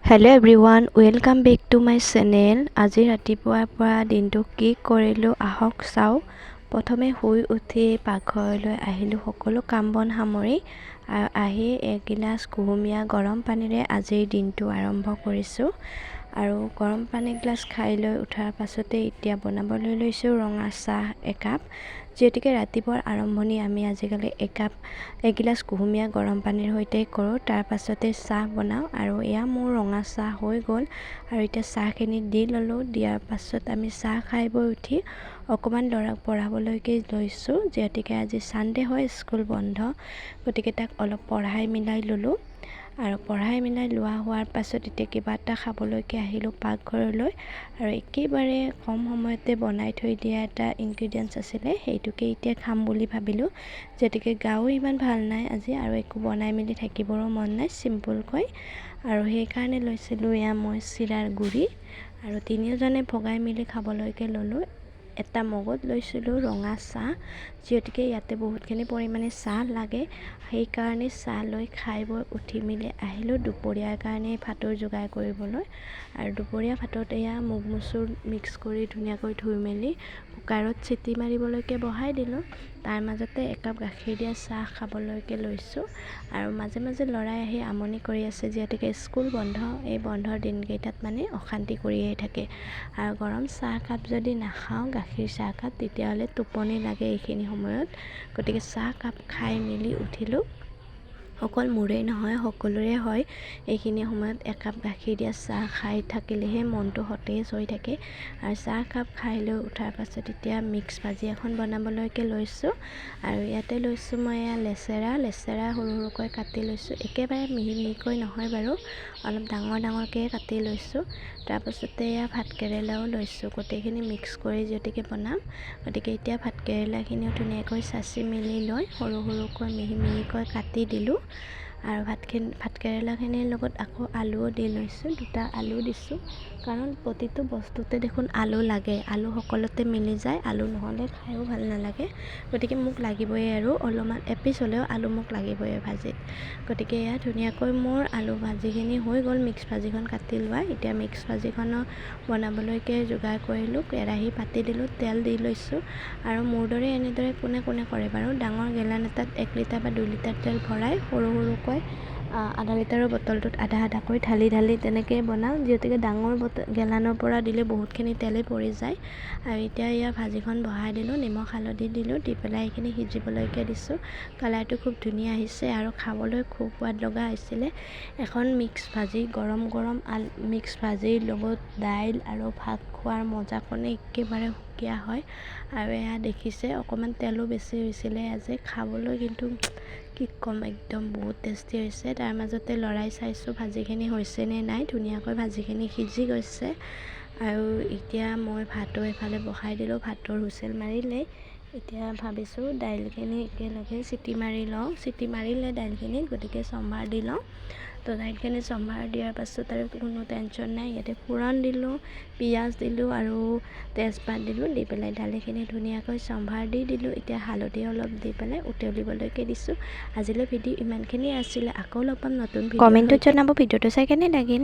Hello' everyone, welcome back to my channel. আজি ৰাতিপুৱাৰ পৰা দিনটো কি কৰিলোঁ আহক চাওঁ। প্ৰথমে শুই উঠি পাকঘৰলৈ আহিলোঁ, সকলো কাম বন সামৰি আৰু আহি এগিলাচ কুহুমীয়া গৰম পানীৰে আজিৰ দিনটো আৰম্ভ কৰিছোঁ। আৰু গৰম পানী গিলাচ খাই লৈ উঠাৰ পাছতে এতিয়া বনাবলৈ লৈছোঁ ৰঙা চাহ একাপ। যিহেতুকে ৰাতিপুৱাৰ আৰম্ভণি আমি আজিকালি এগিলাচ কুহুমীয়া গৰম পানীৰ সৈতে কৰোঁ, তাৰ পাছতে চাহ বনাওঁ। আৰু এয়া মোৰ ৰঙা চাহ হৈ গ'ল আৰু এতিয়া চাহখিনি দি ল'লোঁ। দিয়াৰ পাছত আমি চাহ খাই বৈ উঠি অকণমান ল'ৰাক পঢ়াবলৈকে লৈছোঁ। যিহেতুকে আজি ছানডে হয়, স্কুল বন্ধ, গতিকে তাক অলপ পঢ়াই মিলাই ল'লোঁ। আৰু পঢ়াই মিলাই লোৱা হোৱাৰ পাছত এতিয়া কিবা এটা খাবলৈকে আহিলোঁ পাকঘৰলৈ। আৰু একেবাৰে কম সময়তে বনাই থৈ দিয়া এটা ইনগ্ৰিডিয়েণ্টছ আছিলে, সেইটোকে এতিয়া খাম বুলি ভাবিলোঁ। যিহেতুকে গাও ইমান ভাল নাই আজি আৰু একো বনাই মেলি থাকিবৰো মন নাই, চিম্পুলকৈ। আৰু সেইকাৰণে লৈছিলোঁ এয়া মই চিৰাৰ গুড়ি আৰু তিনিওজনে ভগাই মেলি খাবলৈকে ল'লোঁ। এটা মগত লৈছিলোঁ ৰঙা চাহ, যিহেতুকে ইয়াতে বহুতখিনি পৰিমাণে চাহ লাগে, সেইকাৰণে চাহ লৈ খাই বৈ উঠি মেলি আহিলোঁ দুপৰীয়াৰ কাৰণে ভাতৰ যোগাৰ কৰিবলৈ। আৰু দুপৰীয়া ভাতত এয়া মুগ মচুৰ মিক্স কৰি ধুনীয়াকৈ ধুই মেলি কুকাৰত চিটি মাৰিবলৈকে বহাই দিলোঁ। তাৰ মাজতে একাপ গাখীৰ দিয়া চাহ খাবলৈকে লৈছোঁ। আৰু মাজে মাজে ল'ৰাই আহি আমনি কৰি আছে, যিহেতুকে স্কুল বন্ধ, এই বন্ধৰ দিনকেইটাত মানে অশান্তি কৰিয়েই থাকে। আৰু গৰম চাহকাপ যদি নাখাওঁ, গাখীৰ চাহকাপ, তেতিয়াহ'লে টোপনি লাগে এইখিনি সময়ত। গতিকে চাহকাপ খাই মেলি উঠিলোঁ। অকল মোৰেই নহয়, সকলোৰে হয় এইখিনি সময়ত একাপ গাখীৰ দিয়া চাহ খাই থাকিলেহে মনটো সতেজ হৈ থাকে। আৰু চাহকাপ খাই লৈ উঠাৰ পাছত এতিয়া মিক্স ভাজি এখন বনাবলৈকে লৈছোঁ। আৰু ইয়াতে লৈছোঁ মই এয়া লেচেৰা সৰু সৰুকৈ কাটি লৈছোঁ, একেবাৰে মিহি মিহিকৈ নহয় বাৰু, অলপ ডাঙৰ ডাঙৰকৈ কাটি লৈছোঁ। তাৰপাছতে এয়া ভাতকেৰেলাও লৈছোঁ, গোটেইখিনি মিক্স কৰি যিহেতুকে বনাম, গতিকে এতিয়া ভাতকেৰেলাখিনিও ধুনীয়াকৈ চাচি মেলি লৈ সৰু সৰুকৈ মিহি মিহিকৈ কাটি দিলোঁ। আৰু ভাতকেৰেলাখিনিৰ লগত আকৌ আলুও দি লৈছোঁ, 2টা আলু দিছোঁ, কাৰণ প্ৰতিটো বস্তুতে দেখোন আলু লাগে, আলু সকলোতে মিলি যায়, আলু নহ'লে খায়ো ভাল নালাগে। গতিকে মোক লাগিবই আৰু অলপমান এপিচ হ'লেও আলু মোক লাগিবই ভাজিত। গতিকে এয়া ধুনীয়াকৈ মোৰ আলু ভাজিখিনি হৈ গ'ল, মিক্স ভাজিখন কাটি লোৱা। এতিয়া মিক্স ভাজিখনো বনাবলৈকে যোগাৰ কৰিলোঁ। কেৰাহী পাতি দিলোঁ, তেল দি লৈছোঁ। আৰু মোৰ দৰে এনেদৰে কোনে কোনে কৰে বাৰু, ডাঙৰ গেলান এটাত 1 লিটাৰ বা 2 লিটাৰ তেল ভৰাই সৰু সৰুকৈ আধা লিটাৰৰ বটলটোত আধা আধাকৈ ঢালি তেনেকৈ বনাওঁ। যিহেতুকে ডাঙৰ গেলানৰ পৰা দিলে বহুতখিনি তেলেই পৰি যায়। আৰু এতিয়া এয়া ভাজিখন বহাই দিলোঁ, নিমখ হালধি দিলোঁ, দি পেলাই এইখিনি সিজিবলৈকে দিছোঁ। কালাৰটো খুব ধুনীয়া আহিছে আৰু খাবলৈ খুব সোৱাদ লগা হৈছিলে। এখন মিক্স ভাজি, গৰম গৰম মিক্স ভাজিৰ লগত দাইল আৰু ভাত খোৱাৰ মজাকণে একেবাৰে সুকীয়া হয়। আৰু এয়া দেখিছে অকণমান তেলো বেছি হৈছিলে আজি, খাবলৈ কিন্তু কি ক'ম, একদম বহুত টেষ্টি হৈছে। তাৰ মাজতে লৰাই চাইছোঁ ভাজিখিনি হৈছে নে নাই, ধুনীয়াকৈ ভাজিখিনি সিজি গৈছে। আৰু এতিয়া মই ভাতো এফালে বহাই দিলোঁ, ভাতৰ হুইচেল মাৰিলে। এতিয়া ভাবিছোঁ দাইলখিনি একেলগে চিটি মাৰি লওঁ, চিটি মাৰিলে দাইলখিনি, গতিকে চম্ভাৰ দি লওঁ। তো দাইলখিনি চম্ভাৰ দিয়াৰ পাছত আৰু কোনো টেনশ্যন নাই। ইয়াতে ফোৰণ দিলোঁ, পিঁয়াজ দিলোঁ আৰু তেজপাত দিলোঁ, দি পেলাই দালিখিনি ধুনীয়াকৈ চম্ভাৰ দি দিলোঁ। এতিয়া হালধি অলপ দি পেলাই উতলিবলৈকে দিছোঁ। আজিলৈ ভিডিঅ' ইমানখিনিয়ে আছিলে, আকৌ লগ পাম নতুন ভিডিঅ'। কমেণ্টত জনাব ভিডিঅ'টো চাই কেনে লাগিল।